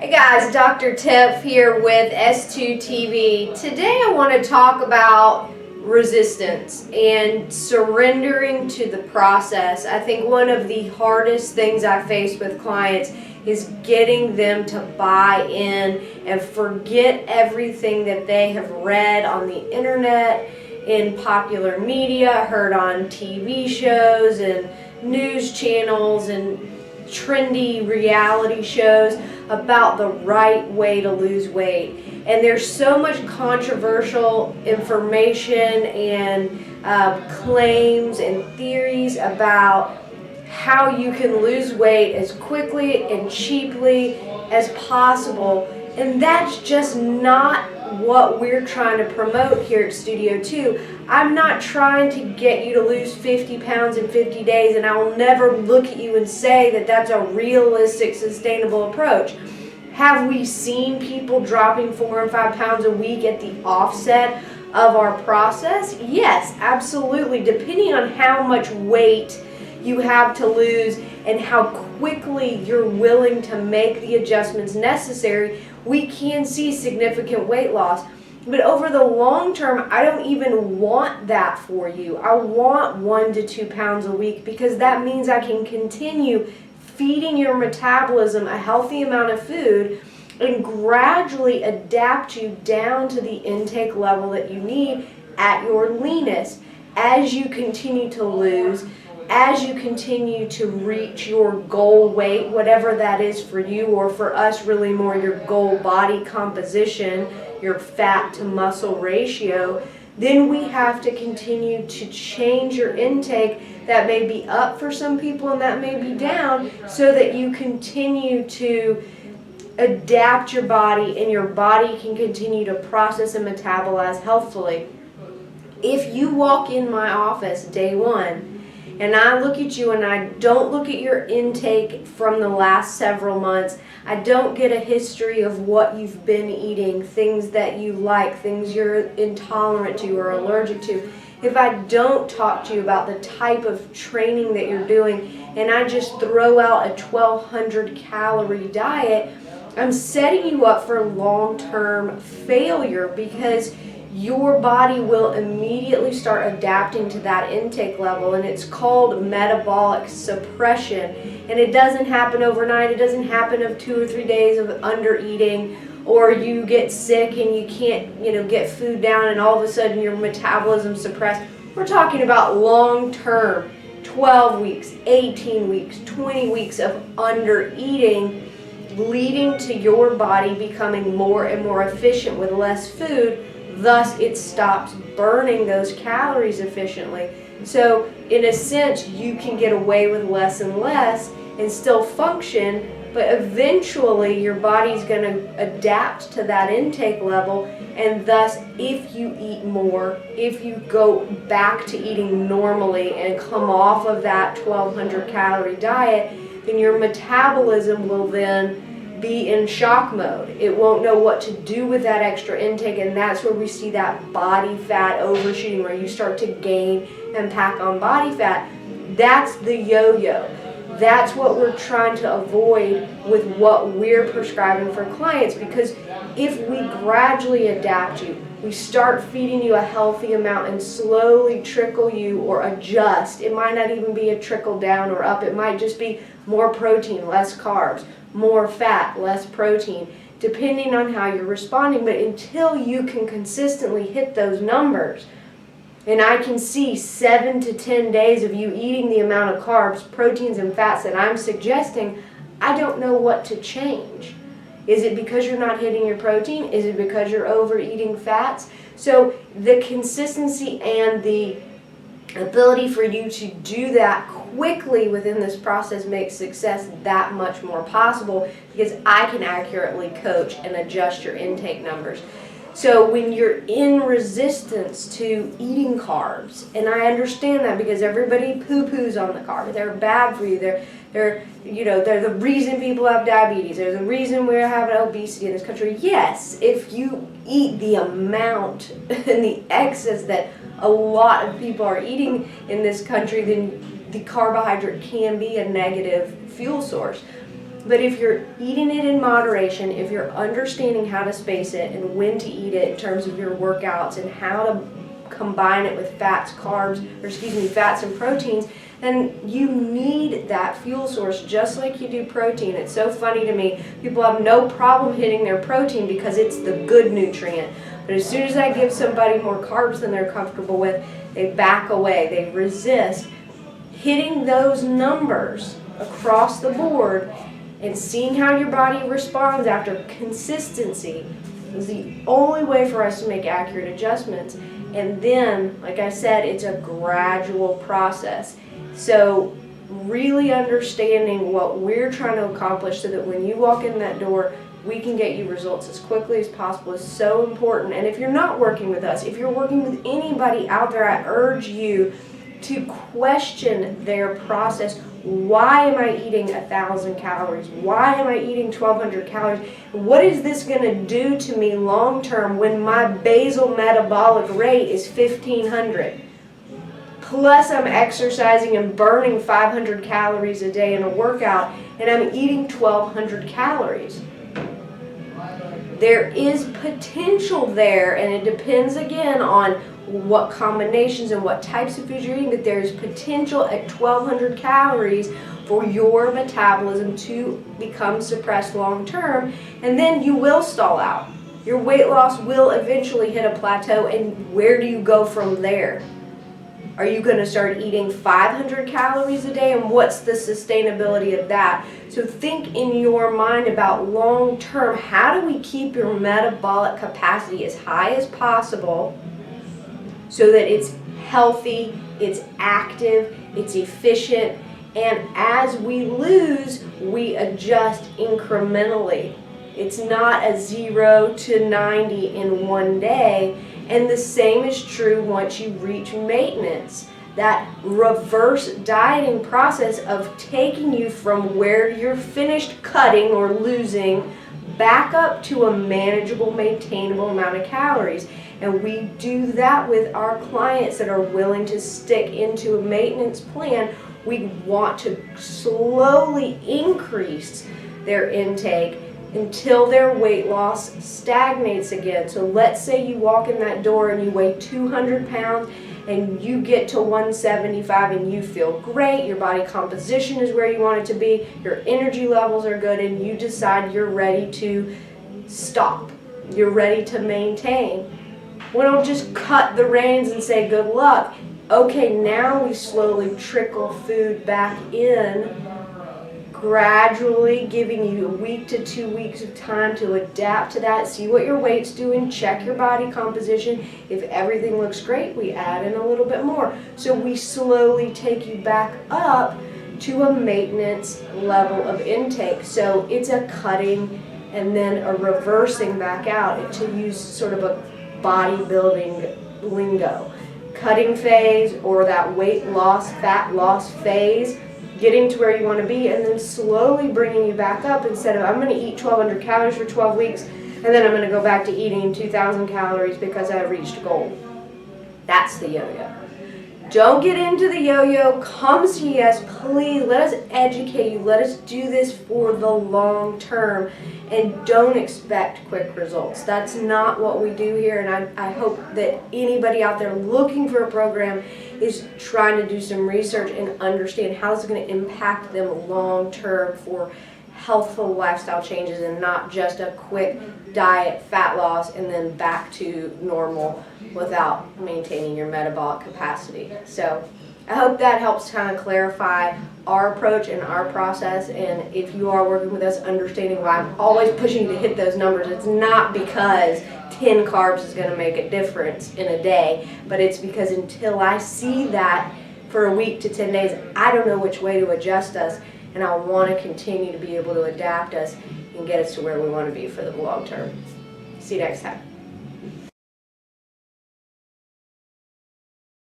Hey guys, Dr. Tiff here with S2TV. Today I want to talk about resistance and surrendering to the process. I think one of the hardest things I face with clients is getting them to buy in and forget everything that they have read on the internet, in popular media, heard on TV shows and news channels and trendy reality shows about the right way to lose weight. And there's so much controversial information and claims and theories about how you can lose weight as quickly and cheaply as possible. And that's just not what we're trying to promote here at Studio 2. I'm not trying to get you to lose 50 pounds in 50 days, and I will never look at you and say that that's a realistic, sustainable approach. Have we seen people dropping 4 and 5 pounds a week at the offset of our process? Yes, absolutely. Depending on how much weight you have to lose and how quickly you're willing to make the adjustments necessary, we can see significant weight loss. But over the long term, I don't even want that for you. I want 1 to 2 pounds a week because that means I can continue feeding your metabolism a healthy amount of food and gradually adapt you down to the intake level that you need at your leanest as you continue to lose, as you continue to reach your goal weight, whatever that is for you, or for us really more your goal body composition, your fat to muscle ratio. Then we have to continue to change your intake. That may be up for some people and that may be down, so that you continue to adapt your body and your body can continue to process and metabolize healthfully. If you walk in my office day one and I look at you and I don't look at your intake from the last several months, I don't get a history of what you've been eating, things that you like, things you're intolerant to or allergic to. If I don't talk to you about the type of training that you're doing and I just throw out a 1,200 calorie diet, I'm setting you up for long-term failure because your body will immediately start adapting to that intake level, and it's called metabolic suppression. And it doesn't happen overnight. It doesn't happen of 2 or 3 days of under eating, or you get sick and you can't, get food down and all of a sudden your metabolism suppressed. We're talking about long term, 12 weeks, 18 weeks, 20 weeks of under eating, leading to your body becoming more and more efficient with less food. Thus, it stops burning those calories efficiently. So, in a sense, you can get away with less and less and still function, but eventually your body's going to adapt to that intake level, and thus, if you eat more, if you go back to eating normally and come off of that 1,200 calorie diet, then your metabolism will then be in shock mode. It won't know what to do with that extra intake, and that's where we see that body fat overshooting, where you start to gain and pack on body fat. That's the yo-yo. That's what we're trying to avoid with what we're prescribing for clients, because if we gradually adapt you, we start feeding you a healthy amount and slowly trickle you or adjust. It might not even be a trickle down or up. It might just be more protein, less carbs, more fat, less protein, depending on how you're responding. But until you can consistently hit those numbers, and I can see 7 to 10 days of you eating the amount of carbs, proteins, and fats that I'm suggesting, I don't know what to change. Is it because you're not hitting your protein? Is it because you're overeating fats? So the consistency and the ability for you to do that quickly within this process makes success that much more possible, because I can accurately coach and adjust your intake numbers. So when you're in resistance to eating carbs, and I understand that because everybody poo-poos on the carbs, they're bad for you, they're the reason people have diabetes, they're the reason we're having obesity in this country. Yes, if you eat the amount and the excess that a lot of people are eating in this country, then the carbohydrate can be a negative fuel source. But if you're eating it in moderation, if you're understanding how to space it and when to eat it in terms of your workouts and how to combine it with fats, fats and proteins, then you need that fuel source just like you do protein. It's so funny to me. People have no problem hitting their protein because it's the good nutrient. But as soon as I give somebody more carbs than they're comfortable with, they back away, they resist. Hitting those numbers across the board and seeing how your body responds after consistency is the only way for us to make accurate adjustments. And then, like I said, it's a gradual process. So really understanding what we're trying to accomplish so that when you walk in that door, we can get you results as quickly as possible is so important. And if you're not working with us, if you're working with anybody out there, I urge you to question their process. Why am I eating 1,000 calories? Why am I eating 1,200 calories? What is this going to do to me long term when my basal metabolic rate is 1,500? Plus I'm exercising and burning 500 calories a day in a workout, and I'm eating 1,200 calories. There is potential there, and it depends again on what combinations and what types of foods you're eating, but there's potential at 1,200 calories for your metabolism to become suppressed long term, and then you will stall out. Your weight loss will eventually hit a plateau, and where do you go from there? Are you going to start eating 500 calories a day, and what's the sustainability of that? So think in your mind about long term, how do we keep your metabolic capacity as high as possible so that it's healthy, it's active, it's efficient, and as we lose, we adjust incrementally. It's not a 0 to 90 in one day, and the same is true once you reach maintenance. That reverse dieting process of taking you from where you're finished cutting or losing back up to a manageable, maintainable amount of calories. And we do that with our clients that are willing to stick into a maintenance plan. We want to slowly increase their intake until their weight loss stagnates again. So let's say you walk in that door and you weigh 200 pounds and you get to 175 and you feel great, your body composition is where you want it to be, your energy levels are good, and you decide you're ready to stop, you're ready to maintain. We don't just cut the reins and say good luck. Okay, now we slowly trickle food back in, gradually giving you a week to 2 weeks of time to adapt to that, see what your weight's doing, check your body composition. If everything looks great, we add in a little bit more. So we slowly take you back up to a maintenance level of intake. So it's a cutting and then a reversing back out, to use sort of a bodybuilding lingo. Cutting phase, or that weight loss, fat loss phase, getting to where you want to be, and then slowly bringing you back up instead of I'm going to eat 1,200 calories for 12 weeks and then I'm going to go back to eating 2,000 calories because I reached a goal. That's the yo-yo. Don't get into the yo-yo. Come see us, please. Let us educate you. Let us do this for the long term, and don't expect quick results. That's not what we do here, and I hope that anybody out there looking for a program is trying to do some research and understand how it's going to impact them long term for healthful lifestyle changes, and not just a quick diet, fat loss, and then back to normal without maintaining your metabolic capacity. So I hope that helps kind of clarify our approach and our process. And if you are working with us, understanding why I'm always pushing you to hit those numbers, it's not because 10 carbs is going to make a difference in a day, but it's because until I see that for a week to 10 days, I don't know which way to adjust us, and I want to continue to be able to adapt us and get us to where we want to be for the long term. See you next time.